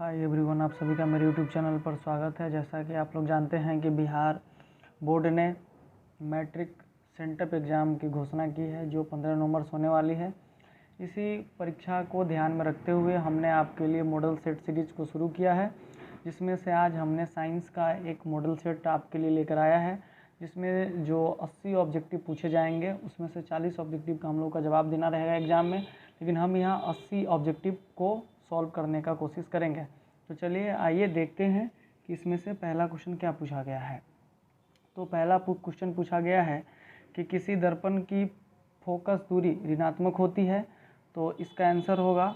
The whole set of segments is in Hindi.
हाय एवरीवन, आप सभी का मेरे यूट्यूब चैनल पर स्वागत है। जैसा कि आप लोग जानते हैं कि बिहार बोर्ड ने मैट्रिक सेंटअप एग्ज़ाम की घोषणा की है जो 15 नवंबर से होने वाली है। इसी परीक्षा को ध्यान में रखते हुए हमने आपके लिए मॉडल सेट सीरीज़ को शुरू किया है, जिसमें से आज हमने साइंस का एक मॉडल सेट आपके लिए लेकर आया है, जिसमें जो 80 ऑब्जेक्टिव पूछे जाएंगे उसमें से 40 ऑब्जेक्टिव का हम लोग का जवाब देना रहेगा एग्ज़ाम में, लेकिन हम यहाँ 80 ऑब्जेक्टिव को सॉल्व करने का कोशिश करेंगे। तो चलिए आइए देखते हैं कि इसमें से पहला क्वेश्चन क्या पूछा गया है। तो पहला क्वेश्चन पूछा गया है कि किसी दर्पण की फोकस दूरी ऋणात्मक होती है, तो इसका आंसर होगा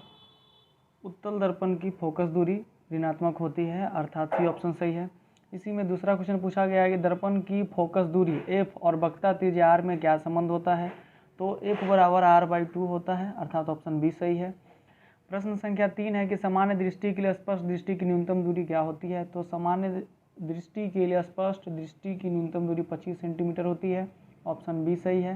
उत्तल दर्पण की फोकस दूरी ऋणात्मक होती है, अर्थात सी ऑप्शन सही है। इसी में दूसरा क्वेश्चन पूछा गया है कि दर्पण की फोकस दूरी f और वक्रता त्रिज्या r में क्या संबंध होता है, तो f बराबर r/2 होता है, अर्थात ऑप्शन बी सही है। प्रश्न संख्या 3 है कि सामान्य दृष्टि के लिए स्पष्ट दृष्टि की न्यूनतम दूरी क्या होती है, तो सामान्य दृष्टि के लिए स्पष्ट दृष्टि की न्यूनतम दूरी 25 सेंटीमीटर होती है, ऑप्शन बी सही है।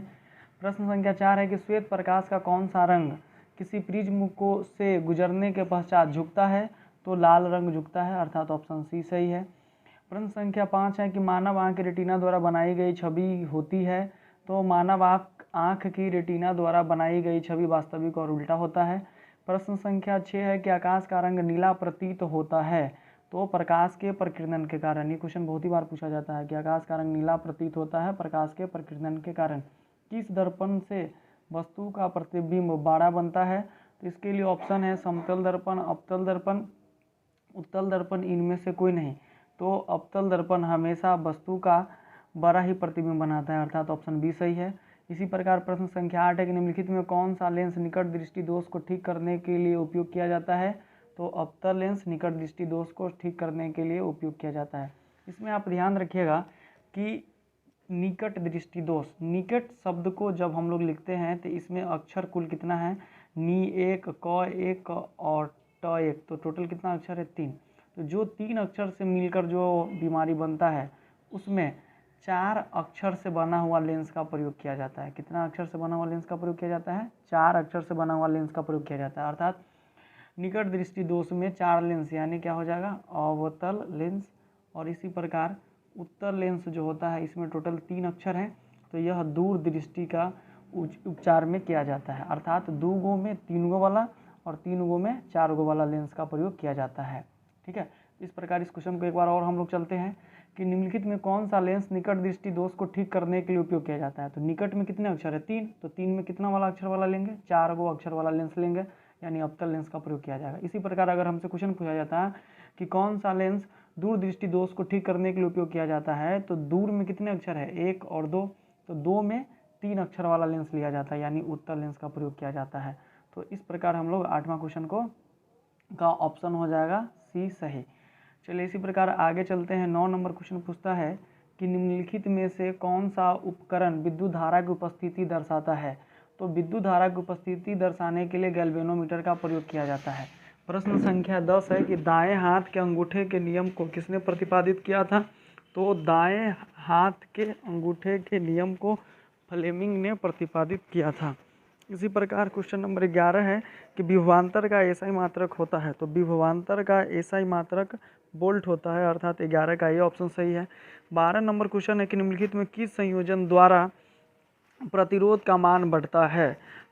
प्रश्न संख्या 4 है कि श्वेत प्रकाश का कौन सा रंग किसी प्रिज्म को से गुजरने के पश्चात झुकता है, तो लाल रंग झुकता है, अर्थात ऑप्शन सी सही है। प्रश्न संख्या 5 है कि मानव आँख रेटिना द्वारा बनाई गई छवि होती है, तो मानव आँख की रेटिना द्वारा बनाई गई छवि वास्तविक और उल्टा होता है। प्रश्न संख्या 6 है कि आकाश का रंग नीला प्रतीत होता है, तो प्रकाश के प्रकीर्णन के कारण। ये क्वेश्चन बहुत ही बार पूछा जाता है कि आकाश का रंग नीला प्रतीत होता है प्रकाश के प्रकीर्णन के कारण। किस दर्पण से वस्तु का प्रतिबिंब बड़ा बनता है, तो इसके लिए ऑप्शन है समतल दर्पण, अवतल दर्पण, उत्तल दर्पण, इनमें से कोई नहीं। तो अवतल दर्पण हमेशा वस्तु का बड़ा ही प्रतिबिंब बनाता है, अर्थात ऑप्शन बी सही है। इसी प्रकार प्रश्न संख्या 8 है कि निम्नलिखित में कौन सा लेंस निकट दृष्टि दोष को ठीक करने के लिए उपयोग किया जाता है, तो अवतल लेंस निकट दृष्टि दोष को ठीक करने के लिए उपयोग किया जाता है। इसमें आप ध्यान रखिएगा कि निकट दृष्टि दोष, निकट शब्द को जब हम लोग लिखते हैं तो इसमें अक्षर कुल कितना है, नी 1, क 1 और ट 1, तो टोटल कितना अक्षर है 3। तो जो 3 अक्षर से मिलकर जो बीमारी बनता है उसमें 4 अक्षर से बना हुआ लेंस का प्रयोग किया जाता है। कितना अक्षर से बना हुआ लेंस का प्रयोग किया जाता है, 4 अक्षर से बना हुआ लेंस का प्रयोग किया जाता है, अर्थात निकट दृष्टि दोष में 4 लेंस यानी क्या हो जाएगा, अवतल लेंस। और इसी प्रकार उत्तल लेंस जो होता है इसमें टोटल 3 अक्षर हैं, तो यह दूर दृष्टि का उपचार में किया जाता है, अर्थात 2 गो में 3 गो वाला और 3 गो में 4 गो वाला लेंस का प्रयोग किया जाता है। ठीक है, इस प्रकार इस क्वेश्चन को एक बार और हम लोग चलते हैं कि निम्नलिखित में कौन सा लेंस निकट दृष्टि दोष को ठीक करने के लिए उपयोग किया जाता है। तो निकट में कितने अक्षर है 3, तो 3 में कितना वाला अक्षर वाला लेंगे, 4 गो अक्षर वाला लेंस लेंगे, यानी अवतल लेंस का प्रयोग किया जाएगा। इसी प्रकार अगर हमसे क्वेश्चन पूछा जाता है कि कौन सा लेंस दूर दृष्टि दोष को ठीक करने के लिए उपयोग किया जाता है, तो दूर में कितने अक्षर है 1 और 2, तो 2 में 3 अक्षर वाला लेंस लिया जाता है, यानी उत्तल लेंस का प्रयोग किया जाता है। तो इस प्रकार हम लोग 8वां क्वेश्चन का ऑप्शन हो जाएगा सी सही। चलिए इसी प्रकार आगे चलते हैं। 9 नंबर क्वेश्चन पूछता है कि निम्नलिखित में से कौन सा उपकरण विद्युत धारा की उपस्थिति दर्शाता है, तो विद्युत धारा की उपस्थिति दर्शाने के लिए गैल्वेनोमीटर का प्रयोग किया जाता है। प्रश्न संख्या 10 है कि दाएं हाथ के अंगूठे के नियम को किसने प्रतिपादित किया था, तो दाएं हाथ के अंगूठे के नियम को फ्लेमिंग ने प्रतिपादित किया था। इसी प्रकार क्वेश्चन नंबर 11 है कि विभवांतर का एसआई मात्रक होता है, तो विभवांतर का एसआई मात्रक वोल्ट होता है, अर्थात 11 का ये ऑप्शन सही है। 12 नंबर क्वेश्चन है कि निम्नलिखित में किस संयोजन द्वारा प्रतिरोध का मान बढ़ता है,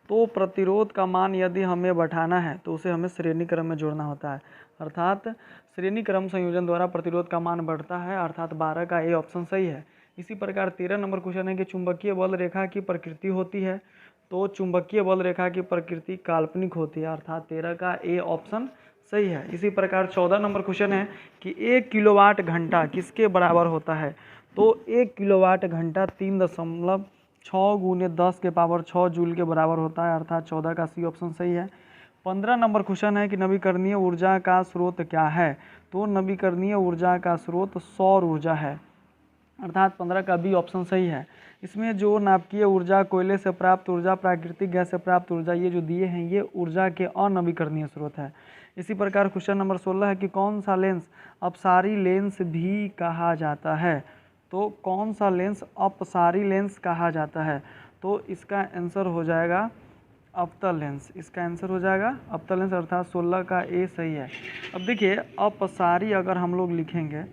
तो प्रतिरोध का मान यदि हमें बढ़ाना है तो उसे हमें श्रेणी क्रम में जोड़ना होता है, अर्थात श्रेणी क्रम संयोजन द्वारा प्रतिरोध का मान बढ़ता है, अर्थात 12 का ए ऑप्शन सही है। इसी प्रकार 13 नंबर क्वेश्चन है कि चुंबकीय बल रेखा की प्रकृति होती है, तो चुंबकीय बल रेखा की प्रकृति काल्पनिक होती है, अर्थात 13 का ए ऑप्शन सही है। इसी प्रकार 14 नंबर क्वेश्चन है कि 1 किलोवाट घंटा किसके बराबर होता है, तो 1 किलोवाट घंटा 3.6 गुने 10 के पावर 6 जूल के बराबर होता है, अर्थात 14 का सी ऑप्शन सही है। 15 नंबर क्वेश्चन है कि नवीकरणीय ऊर्जा का स्रोत क्या है, तो नवीकरणीय ऊर्जा का स्रोत सौर ऊर्जा है, अर्थात 15 का बी ऑप्शन सही है। इसमें जो नाभिकीय ऊर्जा, कोयले से प्राप्त ऊर्जा, प्राकृतिक गैस से प्राप्त ऊर्जा, ये जो दिए हैं ये ऊर्जा के अनवीकरणीय स्रोत है। इसी प्रकार क्वेश्चन नंबर 16 है कि कौन सा लेंस अपसारी लेंस भी कहा जाता है, तो कौन सा लेंस अपसारी लेंस कहा जाता है, तो इसका आंसर हो जाएगा अवतल लेंस, इसका आंसर हो जाएगा अवतल लेंस, अर्थात 16 का ए सही है। अब देखिए अपसारी अगर हम लोग लिखेंगे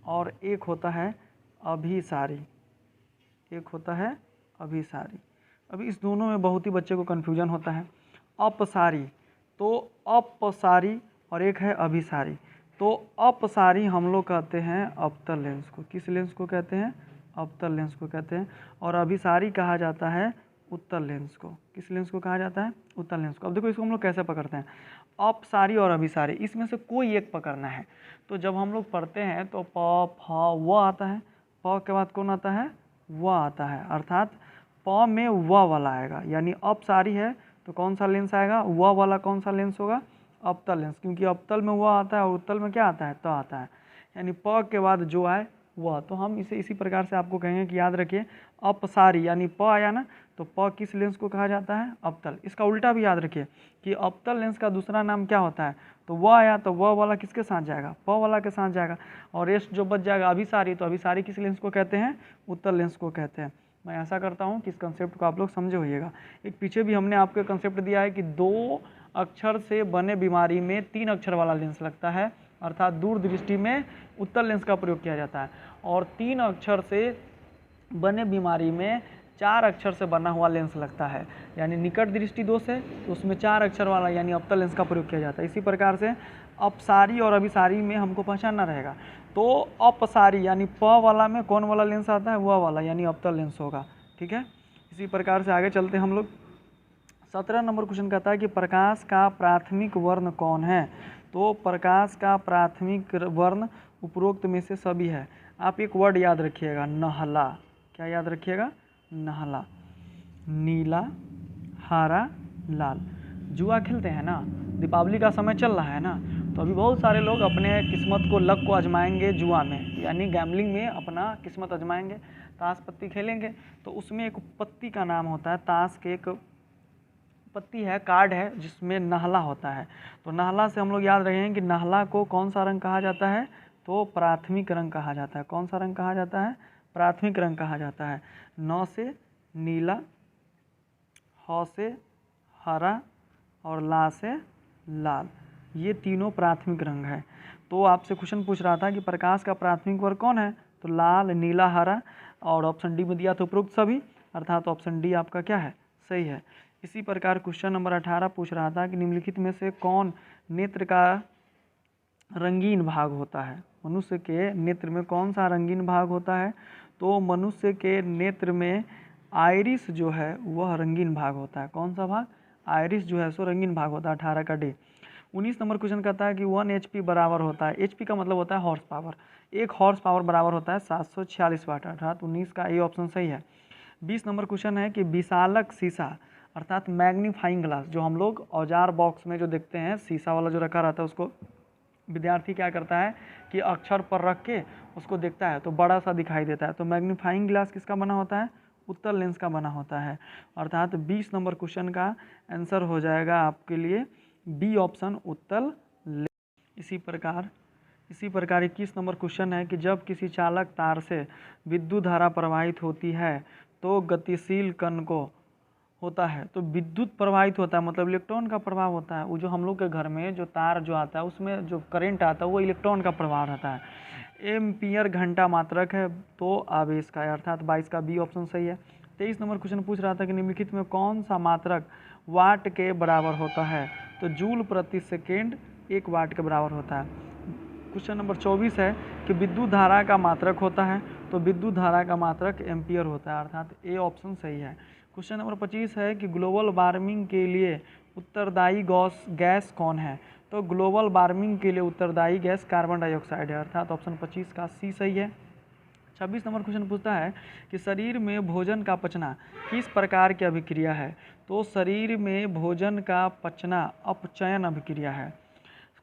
और एक होता है अभिसारी, एक होता है अभिसारी। अभी इस दोनों में बहुत ही बच्चे को कन्फ्यूजन होता है। अपसारी तो अपसारी और एक है अभिसारी। तो अपसारी हम लोग कहते हैं अवतल लेंस को। किस लेंस को कहते हैं? अवतल लेंस को कहते हैं। और अभिसारी कहा जाता है उत्तल लेंस को। किस लेंस को कहा जाता है? उत्तल लेंस को। अब देखो इसको हम लोग कैसे पकड़ते हैं, अपसारी और अभिसारी, इसमें से कोई एक पकड़ना है। तो जब हम लोग पढ़ते हैं तो प फ व आता है, प के बाद कौन आता है? व आता है, अर्थात प में व वाला आएगा, यानी अपसारी है तो कौन सा लेंस आएगा? व वाला कौन सा लेंस होगा? अवतल लेंस, क्योंकि अवतल में व आता है और उत्तल में क्या आता है? त आता है, यानी प के बाद जो आए वह। तो हम इसे इसी प्रकार से आपको कहेंगे कि याद रखिए अपसारी यानी प आया ना, तो प किस लेंस को कहा जाता है? अवतल। इसका उल्टा भी याद रखिए कि अवतल लेंस का दूसरा नाम क्या होता है? तो वह आया तो वह वाला किसके साथ जाएगा? प वाला के साथ जाएगा। और रेस्ट जो बच जाएगा अभिसारी, तो अभिसारी किस लेंस को कहते हैं? उत्तल लेंस को कहते हैं। मैं ऐसा करता हूँ कि इस कंसेप्ट को आप लोग समझे होइएगा। एक पीछे भी हमने आपको कंसेप्ट दिया है कि 2 अक्षर से बने बीमारी में 3 अक्षर वाला लेंस लगता है, अर्थात दूर दृष्टि में उत्तल लेंस का प्रयोग किया जाता है। और 3 अक्षर से बने बीमारी में 4 अक्षर से बना हुआ लेंस लगता है, यानी निकट दृष्टि दोष है तो उसमें 4 अक्षर वाला यानी अवतल लेंस का प्रयोग किया जाता है। इसी प्रकार से अपसारी और अभिसारी में हमको पहचानना रहेगा। तो अपसारी यानी प वाला में कौन वाला लेंस आता है? वह वाला, यानी अवतल लेंस होगा। ठीक है, इसी प्रकार से आगे चलते हम लोग। 17 नंबर क्वेश्चन कहता है कि प्रकाश का प्राथमिक वर्ण कौन है? तो प्रकाश का प्राथमिक वर्ण उपरोक्त में से सभी है। आप एक वर्ड याद रखिएगा, नहला। क्या याद रखिएगा? नहला। नीला, हरा, लाल। जुआ खेलते हैं ना, दीपावली का समय चल रहा है ना, तो अभी बहुत सारे लोग अपने किस्मत को, लक को आजमाएंगे जुआ में, यानी गैम्बलिंग में अपना किस्मत आजमाएंगे। ताश पत्ती खेलेंगे तो उसमें एक पत्ती का नाम होता है, ताश के एक पत्ती है, कार्ड है जिसमें नहला होता है। तो नहला से हम लोग याद रखेंगे कि नहला को कौन सा रंग कहा जाता है? तो प्राथमिक रंग कहा जाता है। कौन सा रंग कहा जाता है? प्राथमिक रंग कहा जाता है। न से नीला, ह से हरा और ला से लाल, ये तीनों प्राथमिक रंग है। तो आपसे क्वेश्चन पूछ रहा था कि प्रकाश का प्राथमिक वर्ग कौन है? तो लाल, नीला, हरा, और ऑप्शन डी में दिया था उपरोक्त सभी, अर्थात ऑप्शन डी आपका क्या है? सही है। इसी प्रकार क्वेश्चन नंबर 18 पूछ रहा था कि निम्नलिखित में से कौन नेत्र का रंगीन भाग होता है? मनुष्य के नेत्र में कौन सा रंगीन भाग होता है? तो मनुष्य के नेत्र में आइरिस जो है वह रंगीन भाग होता है। कौन सा भाग? आइरिस जो है सो रंगीन भाग होता है। 18 का डी। 19 नंबर क्वेश्चन कहता है कि 1 HP बराबर होता है, HP का मतलब होता है हॉर्स पावर, 1 हॉर्स पावर बराबर होता है 746 वाट, अर्थात 19 का ए ऑप्शन सही है। 20 नंबर क्वेश्चन है कि विशालक शीशा अर्थात मैग्नीफाइंग ग्लास, जो हम लोग औजार बॉक्स में जो देखते हैं शीशा वाला जो रखा रहता है, उसको विद्यार्थी क्या करता है कि अक्षर पर रख के उसको देखता है तो बड़ा सा दिखाई देता है। तो मैग्नीफाइंग ग्लास किसका बना होता है? उत्तल लेंस का बना होता है, अर्थात 20 नंबर क्वेश्चन का आंसर हो जाएगा आपके लिए बी ऑप्शन, उत्तल लेंस। इसी प्रकार 21 नंबर क्वेश्चन है कि जब किसी चालक तार से विद्युत धारा प्रवाहित होती है तो गतिशील कण को होता है, तो विद्युत प्रवाहित होता है मतलब इलेक्ट्रॉन का प्रभाव होता है। वो जो हम लोग के घर में जो तार जो आता है उसमें जो करंट आता है वो इलेक्ट्रॉन का प्रभाव रहता है। एम्पियर घंटा मात्रक है तो आवेश का है, अर्थात 22 का बी ऑप्शन सही है। 23 नंबर क्वेश्चन पूछ रहा था कि निम्नलिखित में कौन सा मात्रक वाट के बराबर होता है? तो जूल प्रति सेकेंड 1 वाट के बराबर होता है। क्वेश्चन नंबर 24 है कि विद्युत धारा का मात्रक होता है, तो विद्युत धारा का मात्रक एम्पियर होता है, अर्थात ए ऑप्शन सही है। क्वेश्चन नंबर 25 है कि ग्लोबल वार्मिंग के लिए उत्तरदायी गैस कौन है? तो ग्लोबल वार्मिंग के लिए उत्तरदायी गैस कार्बन डाइऑक्साइड है, अर्थात ऑप्शन 25 का सी सही है। 26 नंबर क्वेश्चन पूछता है कि शरीर में भोजन का पचना किस प्रकार की अभिक्रिया है? तो शरीर में भोजन का पचना अपचयन अभिक्रिया है।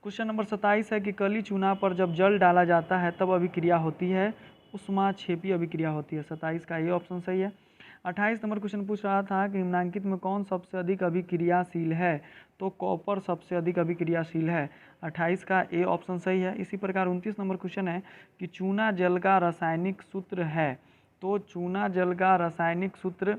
क्वेश्चन नंबर 27 है कि कली चूना पर जब जल डाला जाता है तब अभिक्रिया होती है उष्माक्षेपी अभिक्रिया होती है, 27 का ये ऑप्शन सही है। 28 नंबर क्वेश्चन पूछ रहा था कि निम्नलिखित में कौन सबसे अधिक अभिक्रियाशील है? तो कॉपर सबसे अधिक अभिक्रियाशील है, 28 का ए ऑप्शन सही है। इसी प्रकार 29 नंबर क्वेश्चन है कि चूना जल का रासायनिक सूत्र है, तो चूना जल का रासायनिक सूत्र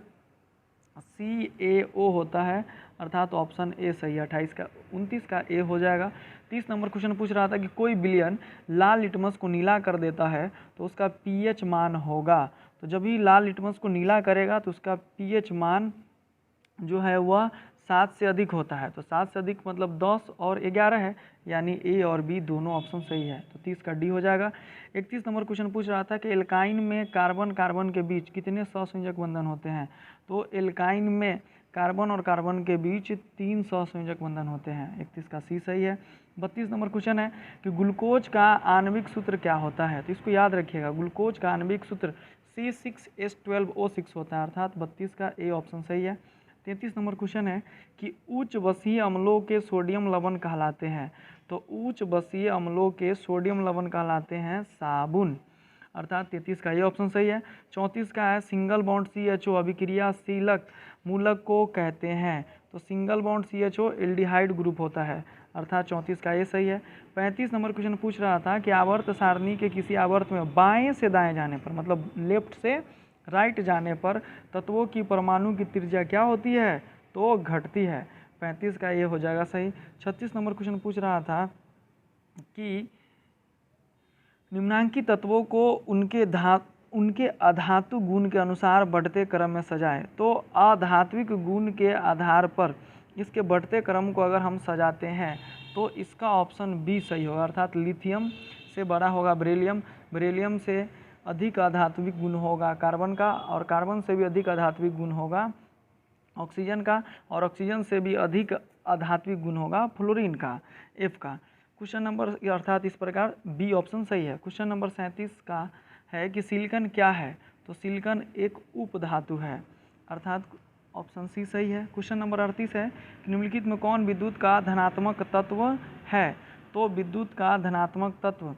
CaO होता है, अर्थात ऑप्शन ए सही है। 28 का 29 का ए हो जाएगा। 30 नंबर क्वेश्चन पूछ रहा था कि कोई विलयन लाल लिटमस को नीला कर देता है तो उसका pH मान होगा। तो जब भी लाल लिटमस को नीला करेगा तो उसका pH मान जो है वह 7 से अधिक होता है। तो 7 से अधिक मतलब 10 और 11 है, यानी ए और बी दोनों ऑप्शन सही है। तो 30 का डी हो जाएगा। 31 नंबर क्वेश्चन पूछ रहा था कि एल्काइन में कार्बन कार्बन के बीच कितने सहसंयोजक बंधन होते हैं। तो एल्काइन में कार्बन और कार्बन के बीच 3 सहसंयोजक बंधन होते हैं। 31 का सी सही है। 32 नंबर क्वेश्चन है कि ग्लूकोज का आणविक सूत्र क्या होता है। तो इसको याद रखिएगा, ग्लूकोज का आणविक सूत्र C6H12O6 होता है, अर्थात 32 का ए ऑप्शन सही है। 33 नंबर क्वेश्चन है कि उच्च बसीय अम्लों के सोडियम लवण कहलाते हैं। तो उच्च बसीय अम्लों के सोडियम लवण कहलाते हैं साबुन, अर्थात 33 का ये ऑप्शन सही है। 34 का है सिंगल बॉन्ड CHO अभिक्रियाशीलक मूलक को कहते हैं। तो single bond CHO aldehyde group होता है, अर्थात 34 का ये सही है। 35 नंबर क्वेश्चन पूछ रहा था कि आवर्त सारणी के किसी आवर्त में बाएं से दाएं जाने पर, मतलब लेफ्ट से राइट जाने पर तत्वों की परमाणु की त्रिज्या क्या होती है, तो घटती है। 35 का ये हो जाएगा सही। 36 नंबर क्वेश्चन पूछ रहा था कि निम्नांकित तत्वों को उनके अधातु गुण के अनुसार बढ़ते क्रम में सजाएं। तो अधात्विक गुण के आधार पर इसके बढ़ते क्रम को अगर हम सजाते हैं तो इसका ऑप्शन बी सही होगा, अर्थात लिथियम से बड़ा होगा बेरिलियम, बेरिलियम से अधिक आधात्विक गुण होगा कार्बन का, और कार्बन से भी अधिक आधात्विक गुण होगा ऑक्सीजन का, और ऑक्सीजन से भी अधिक आधात्विक गुण होगा फ्लोरीन का, एफ का। क्वेश्चन नंबर अर्थात इस प्रकार बी ऑप्शन सही है। क्वेश्चन नंबर 37 का है कि सिलिकॉन क्या है। तो सिलिकॉन एक उपधातु है, अर्थात ऑप्शन सी सही है। क्वेश्चन नंबर 38 है कि निम्नलिखित में कौन विद्युत का धनात्मक तत्व है। तो विद्युत का धनात्मक तत्व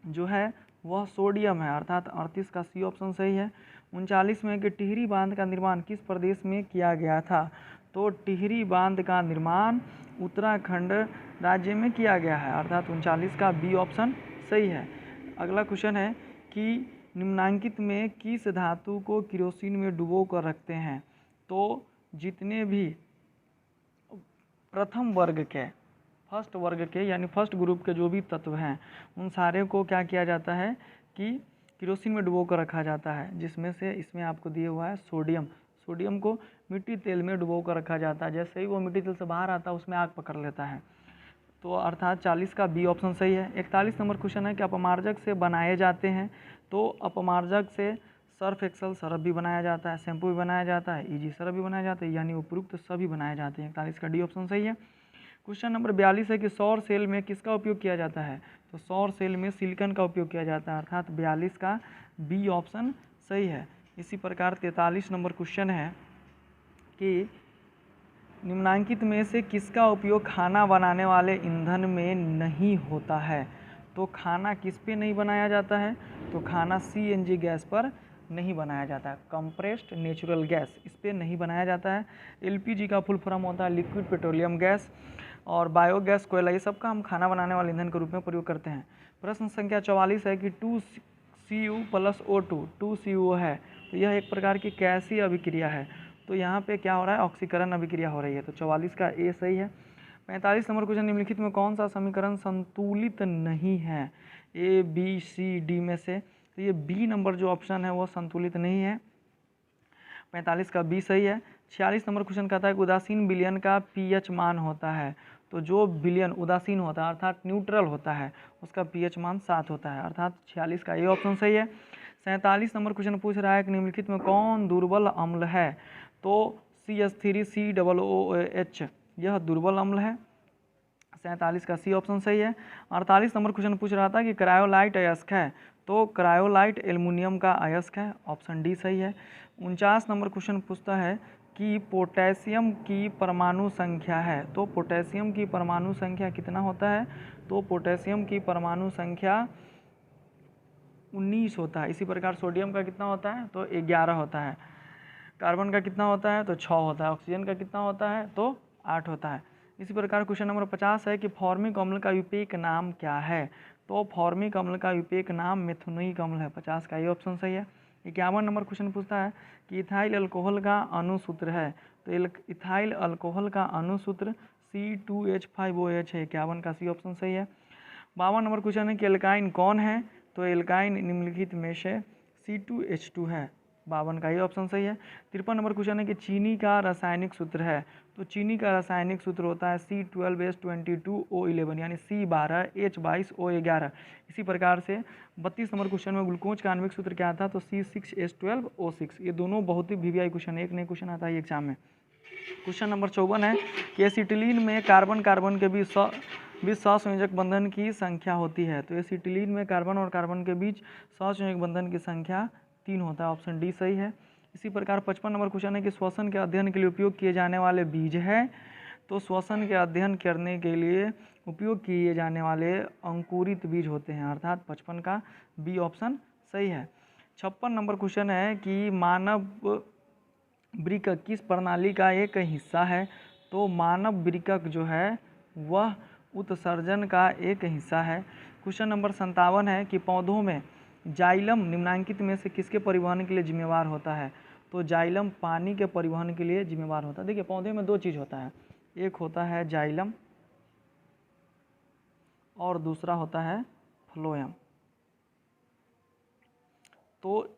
जो है वह सोडियम है, अर्थात 38 का सी ऑप्शन सही है। 39 में कि टिहरी बांध का निर्माण किस प्रदेश में किया गया था। तो टिहरी बांध का निर्माण उत्तराखंड राज्य में किया गया है, अर्थात 39 का बी ऑप्शन सही है। अगला क्वेश्चन है कि निम्नांकित में किस धातु को केरोसिन में डुबो कर रखते हैं। तो जितने भी प्रथम वर्ग के, फर्स्ट वर्ग के यानी फर्स्ट ग्रुप के जो भी तत्व हैं उन सारे को क्या किया जाता है कि केरोसिन में डुबो कर रखा जाता है, जिसमें से इसमें आपको दिया हुआ है सोडियम। सोडियम को मिट्टी तेल में डुबो कर रखा जाता है, जैसे ही वो मिट्टी तेल से बाहर आता है उसमें आग पकड़ लेता है। तो अर्थात 40 का बी ऑप्शन सही है। 41 नंबर क्वेश्चन है कि अपमार्जक से बनाए जाते हैं। तो अपमार्जक से सर्फ एक्सल सरफ भी बनाया जाता है, शैम्पू भी बनाया जाता है, ईजी सरफ भी बनाया जाता है, यानी उपयुक्त सभी बनाए जाते हैं। 41 का डी ऑप्शन सही है। क्वेश्चन नंबर 42 है कि सौर सेल में किसका उपयोग किया जाता है। तो सौर सेल में सिलिकॉन का उपयोग किया जाता है, अर्थात 42 का बी ऑप्शन सही है। इसी प्रकार 43 नंबर क्वेश्चन है कि निम्नांकित में से किसका उपयोग खाना बनाने वाले ईंधन में नहीं होता है। तो खाना किस पे नहीं बनाया जाता है। तो खाना CNG गैस पर नहीं बनाया जाता है, कंप्रेस्ड नेचुरल गैस, इस पर नहीं बनाया जाता है। LPG का फुल फॉर्म होता है लिक्विड पेट्रोलियम गैस, और बायोगैस, कोयला, ये सब का हम खाना बनाने वाले ईंधन के रूप में प्रयोग करते हैं। प्रश्न संख्या 44 है कि 2Cu + O2 2Cu है, तो यह एक प्रकार की कैसी अभिक्रिया है। तो यहाँ पे क्या हो रहा है, ऑक्सीकरण अभिक्रिया हो रही है। तो 44 का ए सही है। 45 नंबर क्वेश्चन निम्नलिखित में कौन सा समीकरण संतुलित नहीं है, A B C D में से। तो ये बी नंबर जो ऑप्शन है वो संतुलित नहीं है, 45 का बी सही है। 46 नंबर क्वेश्चन कहता है कि उदासीन विलयन का pH मान होता है। तो जो विलयन उदासीन होता है अर्थात न्यूट्रल होता है उसका pH मान 7 होता है, अर्थात 46 का ये ऑप्शन सही है। 47 नंबर क्वेश्चन पूछ रहा है कि निम्नलिखित में कौन दुर्बल अम्ल है। तो CH3COOH यह दुर्बल अम्ल है, 47 का सी ऑप्शन सही है। 48 नंबर क्वेश्चन पूछ रहा था कि क्रायोलाइट अयस्क है। तो क्रायोलाइट एल्युमिनियम का अयस्क है, ऑप्शन डी सही है। 49 नंबर क्वेश्चन पूछता है कि पोटेशियम की परमाणु संख्या है। तो पोटेशियम की परमाणु संख्या कितना होता है। तो पोटेशियम की परमाणु संख्या 19 होता है। इसी प्रकार सोडियम का कितना होता है, तो 11 होता है। कार्बन का कितना होता है, तो 6 होता है। ऑक्सीजन का कितना होता है, तो 8 होता है। इसी प्रकार क्वेश्चन नंबर 50 है कि फॉर्मिक अम्ल का विपेक नाम क्या है। तो फॉर्मिक अम्ल का विपेक नाम मेथनोइक अम्ल है, 50 का ये ऑप्शन सही है। 51 नंबर क्वेश्चन पूछता है कि इथाइल अल्कोहल का अणुसूत्र है, तो इथाइल अल्कोहल का अणुसूत्र C2H5OH है। 51 का सी ऑप्शन सही है। 52 नंबर क्वेश्चन है कि एल्काइन कौन है, तो एल्काइन निम्नलिखित में से C2H2 है। 52 का ये ऑप्शन सही है। 53 नंबर क्वेश्चन है कि चीनी का रासायनिक सूत्र है, तो चीनी का रासायनिक सूत्र होता है C12H22O11 यानी C12H22O11। इसी प्रकार से 32 नंबर क्वेश्चन में ग्लूकोज का आणविक सूत्र क्या था, तो C6H12O6। ये दोनों बहुत ही वीवीआई क्वेश्चन है, एक नए क्वेश्चन आता है एग्जाम में। क्वेश्चन नंबर 54 है कि एसिटिलीन में कार्बन कार्बन के बीच सहसंयोजक बंधन की संख्या होती है, तो एसिटिलीन में कार्बन और कार्बन के बीच सहसंयोजक बंधन की संख्या 3 होता है। ऑप्शन डी सही है। इसी प्रकार 55 नंबर क्वेश्चन है कि श्वसन के अध्ययन के लिए उपयोग किए जाने वाले बीज है, तो श्वसन के अध्ययन करने के लिए उपयोग किए जाने वाले अंकुरित बीज होते हैं, अर्थात 55 का बी ऑप्शन सही है। 56 नंबर क्वेश्चन है कि मानव वृक्क किस प्रणाली का एक हिस्सा है, तो मानव वृक्क जो है वह उत्सर्जन का एक हिस्सा है। क्वेश्चन नंबर 57 है कि पौधों में जाइलम निम्नांकित में से किसके परिवहन के लिए जिम्मेवार होता है, तो जाइलम पानी के परिवहन के लिए जिम्मेवार होता है। देखिए पौधे में दो चीज़ होता है, एक होता है जाइलम और दूसरा होता है फ्लोएम। तो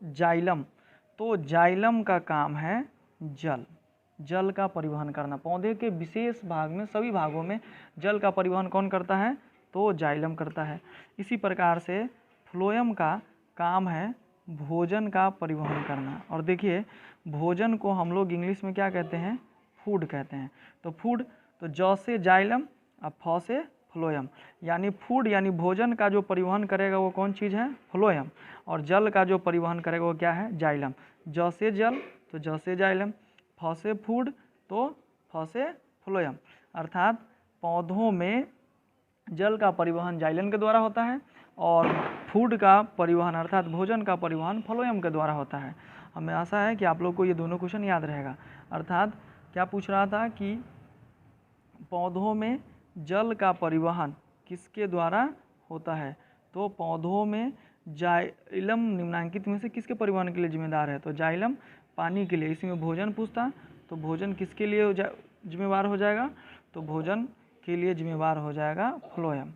जाइलम का काम है जल का परिवहन करना। पौधे के विशेष भाग में, सभी भागों में जल का परिवहन कौन करता है, तो जाइलम करता है। इसी प्रकार से फ्लोएम का काम है भोजन का परिवहन करना। और देखिए भोजन को हम लोग इंग्लिश में क्या कहते हैं, फूड कहते हैं। तो फूड, तो ज से जाइलम और फ से फ्लोएम, यानी फूड यानी भोजन का जो परिवहन करेगा वो कौन चीज़ है, फ्लोएम। और जल का जो परिवहन करेगा वो क्या है, जाइलम। ज से जल तो ज से जाइलम, फ से फूड तो फ से फ्लोएम। अर्थात पौधों में जल का परिवहन जाइलम के द्वारा होता है और फूड का परिवहन अर्थात भोजन का परिवहन फ्लोएम के द्वारा होता है। हमें आशा है कि आप लोग को ये दोनों क्वेश्चन याद रहेगा। अर्थात क्या पूछ रहा था कि पौधों में जल का परिवहन किसके द्वारा होता है, तो पौधों में जाइलम निम्नांकित में से किसके परिवहन के लिए जिम्मेदार है, तो जाइलम पानी के लिए। इसी में भोजन पूछता तो भोजन किसके लिए जिम्मेवार हो जाएगा, तो भोजन के लिए जिम्मेवार हो जाएगा फ्लोएम।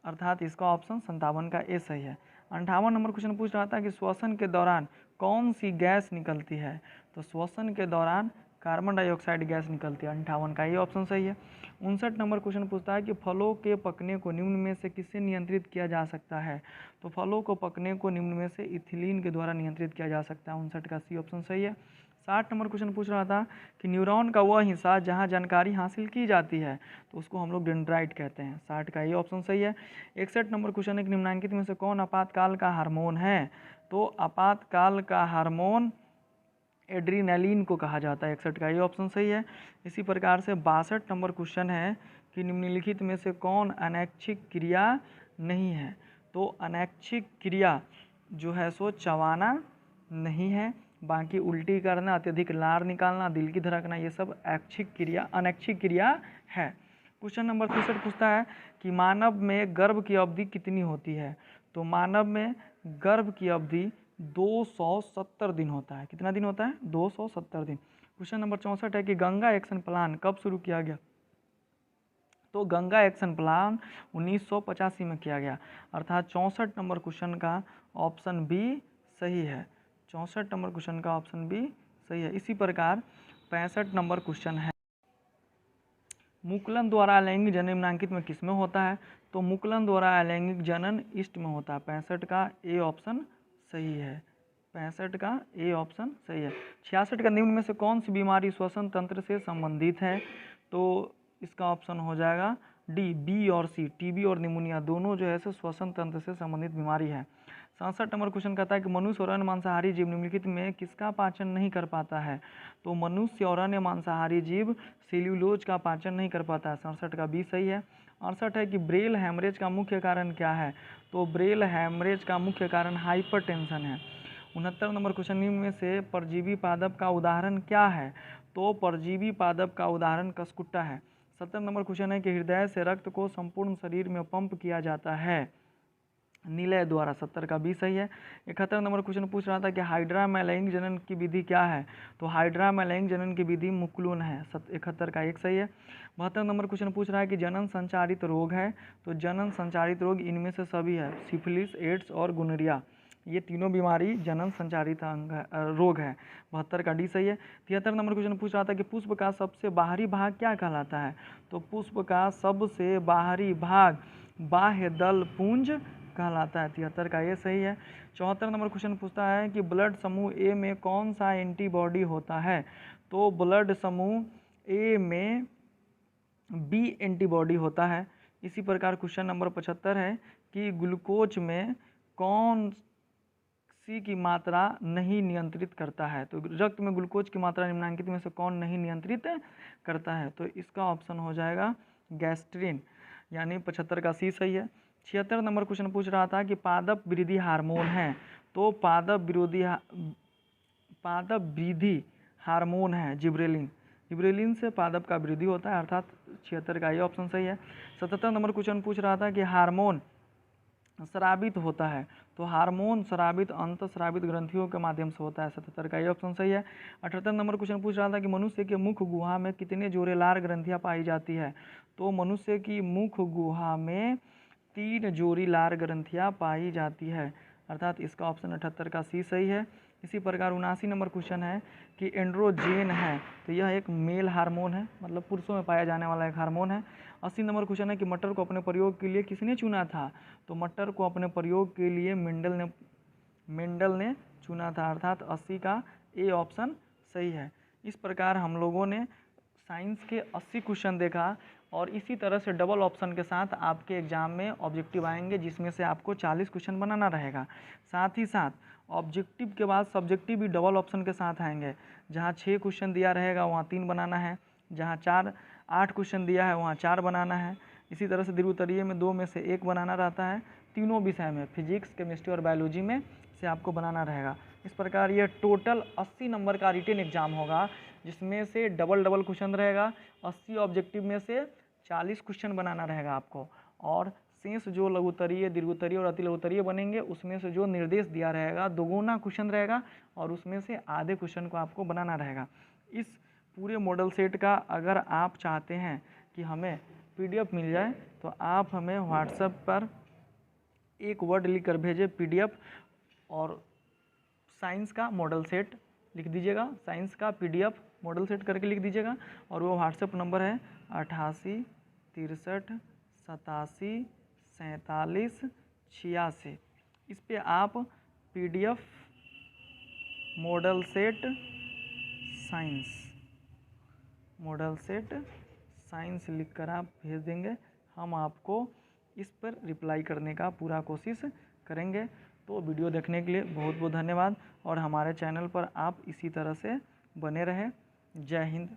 अर्थात इसका ऑप्शन 57 का ए सही है। 58 नंबर क्वेश्चन पूछ रहा था कि श्वसन के दौरान कौन सी गैस निकलती है, तो श्वसन के दौरान कार्बन डाइऑक्साइड गैस निकलती है। 58 का ये ऑप्शन सही है। 59 नंबर क्वेश्चन पूछता है कि फलों के पकने को निम्न में से किससे नियंत्रित किया जा सकता है, तो फलों को पकने को निम्न में से इथिलीन के द्वारा नियंत्रित किया जा सकता है। 59 का सी ऑप्शन सही है। 60 नंबर क्वेश्चन पूछ रहा था कि न्यूरॉन का वह हिस्सा जहां जानकारी हासिल की जाती है, तो उसको हम लोग डेंड्राइट कहते हैं। 60 का ये ऑप्शन सही है। 61 नंबर क्वेश्चन है कि निम्नांकित में से कौन आपातकाल का हार्मोन है, तो आपातकाल का हार्मोन एड्रीनलिन को कहा जाता है। 61 का ये ऑप्शन सही है। इसी प्रकार से 62 नंबर क्वेश्चन है कि निम्नलिखित में से कौन अनैच्छिक क्रिया नहीं है, तो अनैच्छिक क्रिया जो है सो चबाना नहीं है, बाकी उल्टी करना, अत्यधिक लार निकालना, दिल की धड़कना, ये सब अनैच्छिक क्रिया है। क्वेश्चन नंबर 63 पूछता है कि मानव में गर्भ की अवधि कितनी होती है, तो मानव में गर्भ की अवधि 270 दिन होता है। कितना दिन होता है, 270 दिन। क्वेश्चन नंबर 64 है कि गंगा एक्शन प्लान कब शुरू किया गया, तो गंगा एक्शन प्लान 1985 में किया गया। अर्थात 64 नंबर क्वेश्चन का ऑप्शन बी सही है। 64 नंबर क्वेश्चन का ऑप्शन बी सही है। इसी प्रकार 65 नंबर क्वेश्चन है मुकुलन द्वारा अलैंगिक जनन निम्नांकित में किस में होता है, तो मुकुलन द्वारा अलैंगिक जनन ईस्ट में होता है। 65 का ए ऑप्शन सही है। 65 का ए ऑप्शन सही है। 66 का निम्न में से कौन सी बीमारी श्वसन तंत्र से संबंधित है, तो इसका ऑप्शन हो जाएगा डी, बी और सी। टीबी और निमोनिया दोनों जो है सो श्वसन तंत्र से संबंधित बीमारी है। 67 नंबर क्वेश्चन कहता है कि मनुष्य और अन्य मांसाहारी जीव निम्नलिखित में किसका पाचन नहीं कर पाता है, तो मनुष्य और अन्य मांसाहारी जीव सेल्यूलोज का पाचन नहीं कर पाता है। 67 का बी सही है। 68 है कि ब्रेल हैमरेज का मुख्य कारण क्या है, तो ब्रेल हैमरेज का मुख्य कारण हाइपरटेंशन है। 69 नंबर क्वेश्चन निम्न में से परजीवी पादप का उदाहरण क्या है, तो परजीवी पादप का उदाहरण कसकुट्टा है। 70 नंबर क्वेश्चन है कि हृदय से रक्त को संपूर्ण शरीर में पंप किया जाता है, निलय द्वारा 70 का बी सही है। 71 नंबर क्वेश्चन पूछ रहा था कि हाइड्रा में लैंगिक जनन की विधि क्या है, तो हाइड्रा में लैंगिक जनन की विधि मुक्लून है। 71 का एक सही है। 72 नंबर क्वेश्चन पूछ रहा है कि जनन संचारित रोग है, तो जनन संचारित रोग इनमें से सभी है, सिफिलिस, एड्स और गुनरिया, ये तीनों बीमारी जनन संचारित रोग है। 72 का डी सही है। 73 नंबर क्वेश्चन पूछ रहा था कि पुष्प का सबसे बाहरी भाग क्या कहलाता है, तो पुष्प का सबसे बाहरी भाग बाह्य दल पुंज कहलाता है। 73 का ये सही है। 74 नंबर क्वेश्चन पूछता है कि ब्लड समूह ए में कौन सा एंटीबॉडी होता है, तो ब्लड समूह ए में बी एंटीबॉडी होता है। इसी प्रकार क्वेश्चन नंबर 75 है कि ग्लूकोज में कौन सी की मात्रा नहीं नियंत्रित करता है, तो रक्त में ग्लूकोज की मात्रा निम्नलिखित में से कौन नहीं नियंत्रित करता है, तो इसका ऑप्शन हो जाएगा गैस्ट्रिन, यानी 75 का सी सही है। 76 नंबर क्वेश्चन पूछ रहा था कि पादप वृद्धि हार्मोन है, तो पादप वृद्धि हार्मोन है जिब्रेलिन, जिब्रेलिन से पादप का वृद्धि होता है, अर्थात 76 का ये ऑप्शन सही है। 77 नंबर क्वेश्चन पूछ रहा था कि हार्मोन स्रावित होता है, तो हार्मोन स्रावित अंतःस्रावित ग्रंथियों के माध्यम से होता है। 77 का ये ऑप्शन सही है। 78 नंबर क्वेश्चन पूछ रहा था कि मनुष्य के मुख गुहा में कितने जोड़े लार ग्रंथियां पाई जाती है, तो मनुष्य की मुख गुहा में 3 जोड़ी लार ग्रंथियां पाई जाती है, अर्थात इसका ऑप्शन 78 का सी सही है। इसी प्रकार 79 नंबर क्वेश्चन है कि एंड्रोजेन है, तो यह एक मेल हार्मोन है, मतलब पुरुषों में पाया जाने वाला एक हार्मोन है। 80 नंबर क्वेश्चन है कि मटर को अपने प्रयोग के लिए किसने चुना था, तो मटर को अपने प्रयोग के लिए मेंडल ने चुना था, अर्थात 80 का ए ऑप्शन सही है। इस प्रकार हम लोगों ने साइंस के 80 क्वेश्चन देखा, और इसी तरह से डबल ऑप्शन के साथ आपके एग्जाम में ऑब्जेक्टिव आएंगे, जिसमें से आपको 40 क्वेश्चन बनाना रहेगा। साथ ही साथ ऑब्जेक्टिव के बाद सब्जेक्टिव भी डबल ऑप्शन के साथ आएंगे, जहां 6 क्वेश्चन दिया रहेगा वहां 3 बनाना है, जहां 8 क्वेश्चन दिया है वहां 4 बनाना है। इसी तरह से द्वितीय में 2 में से 1 बनाना रहता है, तीनों विषय में फिजिक्स, केमिस्ट्री और बायोलॉजी में से आपको बनाना रहेगा। इस प्रकार ये टोटल 80 नंबर का रिटेन एग्जाम होगा, जिसमें से डबल क्वेश्चन रहेगा। 80 ऑब्जेक्टिव में से 40 क्वेश्चन बनाना रहेगा आपको, और शेष जो लघुत्तरीय, दीर्घोत्तरीय और अति लघुत्तरीय बनेंगे उसमें से जो निर्देश दिया रहेगा दोगुना क्वेश्चन रहेगा, और उसमें से आधे क्वेश्चन को आपको बनाना रहेगा। इस पूरे मॉडल सेट का अगर आप चाहते हैं कि हमें PDF मिल जाए, तो आप हमें व्हाट्सएप पर एक वर्ड लिख कर भेजें PDF, और साइंस का मॉडल सेट लिख दीजिएगा, साइंस का PDF मॉडल सेट करके लिख दीजिएगा, और वो व्हाट्सएप नंबर है 88 63 87 47 86। इस पे आप PDF मॉडल सेट साइंस लिख कर आप भेज देंगे, हम आपको इस पर रिप्लाई करने का पूरा कोशिश करेंगे। तो वीडियो देखने के लिए बहुत बहुत धन्यवाद, और हमारे चैनल पर आप इसी तरह से बने रहें। जय हिंद।